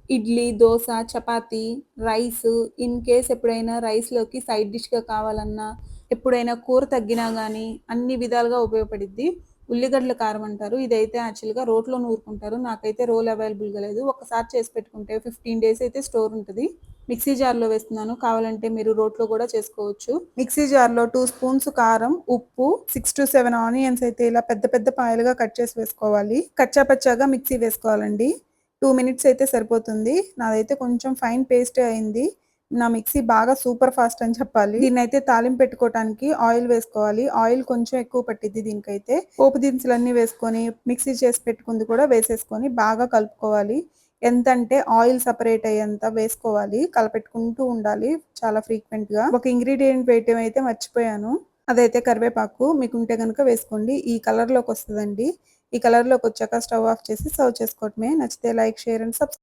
Idli, dosa, chapati, rice in case ఎప్పుడైనా రైస్‌లోకి side డిష్‌గా కావాలన్నా, ఎప్పుడైనా కూర తగ్గినా గానీ, అన్ని విధాలుగా ఉపయోగపడిద్ది. ఉల్లిగడ్డల కారం అంటారు. ఇదైతే యాక్చువల్‌గా రోట్లో నూరుకుంటారు. నాకైతే రోల్ అవైలబుల్‌గా లేదు. ఒక్కసారి చేసి పెట్టుకుంటే 15 డేస్ అయితే స్టోర్ ఉంటది. మిక్సీ జార్‌లో వేస్తున్నాను. కావాలంటే మీరు రోట్లో గూడా చేసుకోవచ్చు. మిక్సీ జార్‌లో 2 స్పూన్స్ కారం, ఉప్పు, 6-7 ఆనియన్స్ అయితే ఇలా పెద్ద పెద్ద పాయలుగా కట్ చేసి వేసుకోవాలి. కచ్చా పచ్చాగా మిక్సీ వేసుకోవాలండి. 2 మినిట్స్ అయితే సరిపోతుంది. నాదైతే కొంచెం ఫైన్ పేస్టే అయింది. నా మిక్సీ బాగా సూపర్ ఫాస్ట్ అని చెప్పాలి. దీన్నైతే తాలింపు పెట్టుకోవటానికి ఆయిల్ వేసుకోవాలి. ఆయిల్ కొంచెం ఎక్కువ పట్టిద్ది దీనికైతే. పోపు దినుసులన్నీ వేసుకొని, మిక్సీ చేసి పెట్టుకుంది కూడా వేసేసుకొని బాగా కలుపుకోవాలి. ఎంతంటే ఆయిల్ సెపరేట్ అయ్యేంత వేసుకోవాలి. కలపెట్టుకుంటూ ఉండాలి చాలా ఫ్రీక్వెంట్‌గా. ఒక ఇంగ్రీడియెంట్ వేయటం అయితే మర్చిపోయాను. అదైతే కరివేపాకు. మీకుంటే గనుక వేసుకోండి. ఈ కలర్‌లోకొస్తదండి. ఈ కలర్‌లోకొచ్చాక స్టవ్ ఆఫ్ చేసి సర్వ్ చేసుకోవటమే. నచ్చితే లైక్, షేర్ అండ్